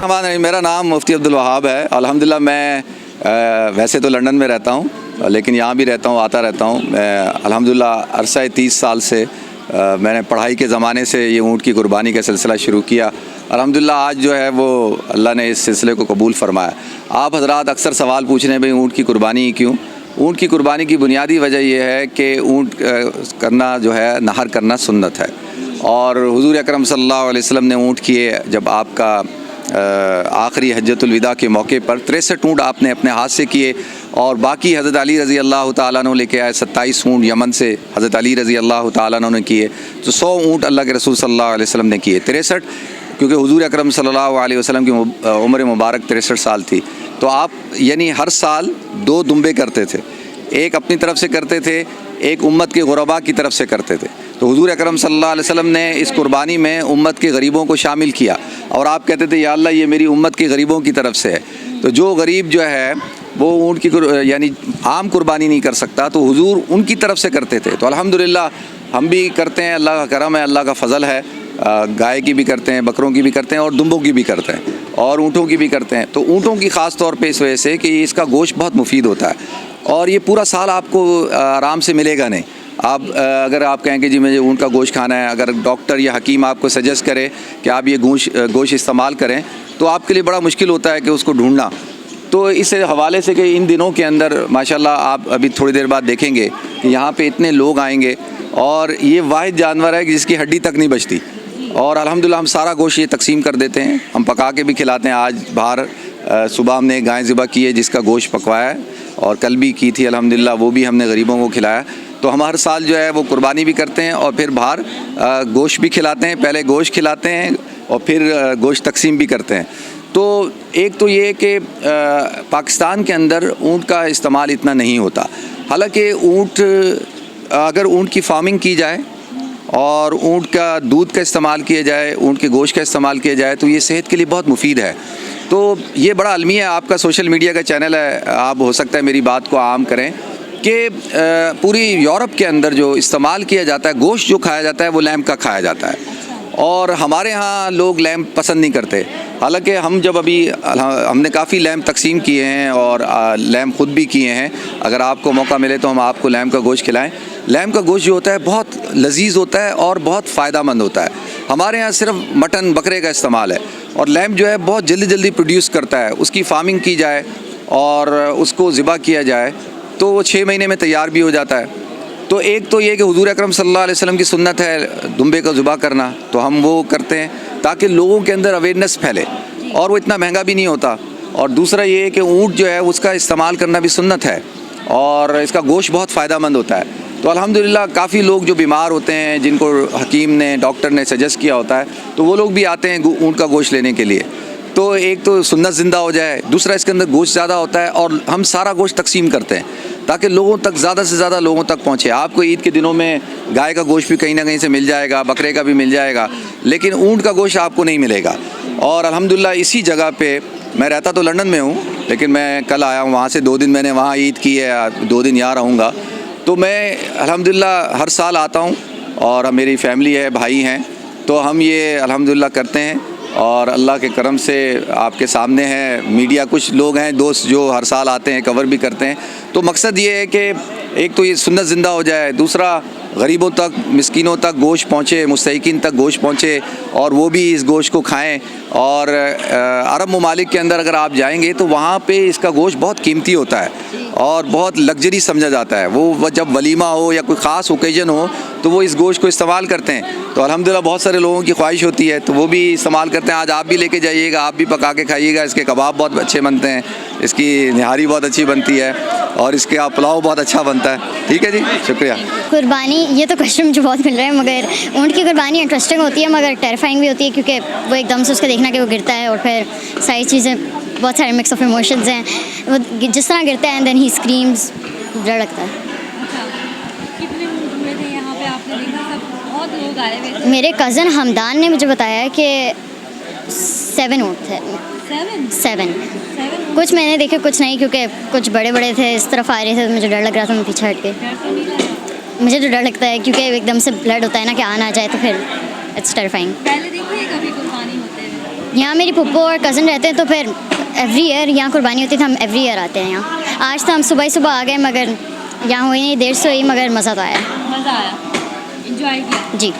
हमारा मेरा नाम मुफ्ती अब्दुल वहाब है। अल्हम्दुलिल्लाह मैं वैसे तो लंदन में रहता हूँ, लेकिन यहाँ भी रहता हूँ, आता रहता हूँ। मैं अल्हम्दुलिल्लाह अरसा 30 साल से मैंने पढ़ाई के ज़माने से ये ऊँट की कुर्बानी का सिलसिला शुरू किया। अल्हम्दुलिल्लाह आज जो है वो अल्लाह ने इस सिलसिले को कबूल फरमाया। आप हज़रात अक्सर सवाल पूछ रहे हैं भाई ऊँट की कुर्बानी क्यों? ऊँट की कुर्बानी की बुनियादी वजह यह है कि ऊँट करना जो है नहर करना सुन्नत है, और हुज़ूर अकरम सल्लल्लाहु अलैहि वसल्लम ने ऊँट किए जब आपका आखिरी हज्जतुल विदा के मौके पर 63 ऊँट आपने अपने हाथ से किए, और बाकी हज़रत अली रज़ी अल्लाह ताला अन्हु लेके आए 27 ऊँट यमन से हज़रत अली रज़ी अल्लाह ताला अन्हु ने किए, तो 100 ऊँट अल्लाह के रसूल सल्लल्लाहु अलैहि वसल्लम ने किए। 63 क्योंकि हुज़ूर अकरम सल्लल्लाहु अलैहि वसल्लम की उम्र मुबारक 63 साल थी, तो आप यानी हर साल 2 दुम्बे करते थे, एक अपनी तरफ से करते थे, एक उम्मत के गुरबा की तरफ से करते थे। तो हुज़ूर अकरम सल्लल्लाहु अलैहि वसल्लम ने इस कुर्बानी में उम्मत के गरीबों को शामिल किया, और आप कहते थे या अल्लाह ये मेरी उम्मत के गरीबों की तरफ से है। तो जो गरीब जो है वो ऊँट की यानी आम कुर्बानी नहीं कर सकता, तो हुज़ूर उनकी तरफ से करते थे। तो अल्हम्दुलिल्लाह हम भी करते हैं, अल्लाह का करम है, अल्लाह का फ़ज़ल है। गाय की भी करते हैं, बकरों की भी करते हैं, और दुम्बों की भी करते हैं, और ऊँटों की भी करते हैं। तो ऊँटों की ख़ास तौर पे इस वजह से कि इसका गोश्त बहुत मुफीद होता है, और ये पूरा साल आपको आराम से मिलेगा नहीं। आप अगर आप कहें कि जी मुझे ऊँट का गोश्त खाना है, अगर डॉक्टर या हकीम आपको सजेस्ट करे कि आप ये गोश्त इस्तेमाल करें, तो आपके लिए बड़ा मुश्किल होता है कि उसको ढूंढना। तो इस हवाले से कि इन दिनों के अंदर माशाल्लाह आप अभी थोड़ी देर बाद देखेंगे कि यहाँ पे इतने लोग आएंगे, और ये वाहिद जानवर है कि जिसकी हड्डी तक नहीं बचती, और अल्हम्दुलिल्लाह हम सारा गोश्त ये तकसीम कर देते हैं, हम पका के भी खिलाते हैं। आज बाहर सुबह हमने गाय ज़िबा की है जिसका गोश्त पकवाया है, और कल भी की थी अल्हम्दुलिल्लाह, वो भी हमने गरीबों को खिलाया। तो हम हर साल जो है वो कुर्बानी भी करते हैं, और फिर बाहर गोश्त भी खिलाते हैं। पहले गोश्त खिलाते हैं और फिर गोश्त तकसीम भी करते हैं। तो एक तो ये कि पाकिस्तान के अंदर ऊँट का इस्तेमाल इतना नहीं होता, हालांकि ऊँट अगर ऊँट की फार्मिंग की जाए और ऊँट का दूध का इस्तेमाल किया जाए, ऊँट के गोश्त का इस्तेमाल किया जाए, तो ये सेहत के लिए बहुत मुफीद है। तो ये बड़ा अलमिया है, आपका सोशल मीडिया का चैनल है, आप हो सकता है मेरी बात को आम करें कि पूरी यूरोप के अंदर जो इस्तेमाल किया जाता है, गोश्त जो खाया जाता है वो लैम्ब का खाया जाता है, और हमारे यहाँ लोग लैम्ब पसंद नहीं करते। हालांकि हम जब अभी हमने काफ़ी लैम्ब तकसीम किए हैं, और लैम्ब ख़ुद भी किए हैं। अगर आपको मौका मिले तो हम आपको लैम्ब का गोश्त खिलाएं। लैम्ब का गोश्त जो होता है बहुत लजीज होता है और बहुत फ़ायदेमंद होता है। हमारे यहाँ सिर्फ मटन बकरे का इस्तेमाल है, और लैम्ब जो है बहुत जल्दी जल्दी प्रोड्यूस करता है। उसकी फार्मिंग की जाए और उसको ज़िबा किया जाए तो वो 6 महीने में तैयार भी हो जाता है। तो एक तो ये कि हुज़ूर अकरम सल्लल्लाहु अलैहि वसल्लम की सुन्नत है दुम्बे का ज़िबा करना, तो हम वो करते हैं ताकि लोगों के अंदर अवेयरनेस फैले, और वो इतना महंगा भी नहीं होता। और दूसरा ये है कि ऊँट जो है उसका इस्तेमाल करना भी सुन्नत है, और इसका गोश्त बहुत फ़ायदेमंद होता है। तो अल्हम्दुलिल्लाह काफ़ी लोग जो बीमार होते हैं, जिनको हकीम ने डॉक्टर ने सजेस्ट किया होता है, तो वो लोग भी आते हैं ऊँट का गोश्त लेने के लिए। तो एक तो सुन्नत ज़िंदा हो जाए, दूसरा इसके अंदर गोश्त ज़्यादा होता है, और हम सारा गोश्त तकसीम करते हैं ताकि लोगों तक ज़्यादा से ज़्यादा लोगों तक पहुँचे। आपको ईद के दिनों में गाय का गोश्त भी कहीं ना कहीं से मिल जाएगा, बकरे का भी मिल जाएगा, लेकिन ऊँट का गोश्त आपको नहीं मिलेगा। और अल्हम्दुलिल्लाह इसी जगह पे मैं रहता तो लंदन में हूँ, लेकिन मैं कल आया हूँ वहाँ से, 2 दिन मैंने वहाँ ईद की है, 2 दिन यहाँ रहूँगा। तो मैं अल्हम्दुलिल्लाह हर साल आता हूँ, और मेरी फैमिली है, भाई हैं, तो हम ये अल्हम्दुलिल्लाह करते हैं। और अल्लाह के करम से आपके सामने है मीडिया, कुछ लोग हैं दोस्त जो हर साल आते हैं, कवर भी करते हैं। तो मकसद ये है कि एक तो ये सुन्नत ज़िंदा हो जाए, दूसरा गरीबों तक, मिस्कीनों तक गोश्त पहुँचे, मुस्तहिकीन तक गोश्त पहुँचे, और वो भी इस गोश्त को खाएं। और अरब ममालिक के अंदर अगर आप जाएंगे तो वहाँ पे इसका गोश्त बहुत कीमती होता है और बहुत लग्जरी समझा जाता है। वो जब वलीमा हो या कोई ख़ास ओकेजन हो तो वो इस गोश्त को इस्तेमाल करते हैं। तो अल्हम्दुलिल्लाह बहुत सारे लोगों की ख्वाहिश होती है तो वो भी इस्तेमाल करते हैं। आज आप भी लेके जाइएगा, आप भी पका के खाइएगा। इसके कबाब बहुत अच्छे बनते हैं, इसकी निहारी बहुत अच्छी बनती है, और इसके पुलाव बहुत अच्छा बनता है। ठीक है जी, शुक्रिया। कुर्बानी, ये तो क्वेश्चन मुझे बहुत मिल रहा है, मगर ऊँट की कुर्बानी इंटरेस्टिंग होती है मगर टेरिफाइंग भी होती है, क्योंकि वो एकदम से उसका देखना कि वो गिरता है और फिर सारी चीज़ें, बहुत सारे मिक्स ऑफ इमोशंस हैं। वो जिस तरह गिरता है एंड देन ही स्क्रीम्स, डर लगता है। कितने ऊँट हुए थे यहाँ पे, आपने देखा? सब बहुत लोग आए हुए थे। मेरे कज़न हमदान ने मुझे बताया कि 7 ऊँट थे। 7 कुछ मैंने देखे, कुछ नहीं, क्योंकि कुछ बड़े बड़े थे, इस तरफ आ रहे थे तो मुझे डर लग रहा था, मैं पीछे हट के। मुझे तो डर लगता है क्योंकि एकदम से ब्लड होता है ना, कि आ ना जाए तो फिर इट्स टेरिफाइंग। पहले देखिए कभी कुर्बानी होते हुए? यहाँ मेरी फुप्पो और कज़न रहते हैं, तो फिर एवरी ईयर यहाँ कुर्बानी होती है, तो हम एवरी ईयर आते हैं यहाँ। आज तो हम सुबह ही सुबह आ गए, मगर यहाँ हुई नहीं, देर से हुई, मगर मज़ा तो आया। मज़ा आया, इंजॉय किया। जी।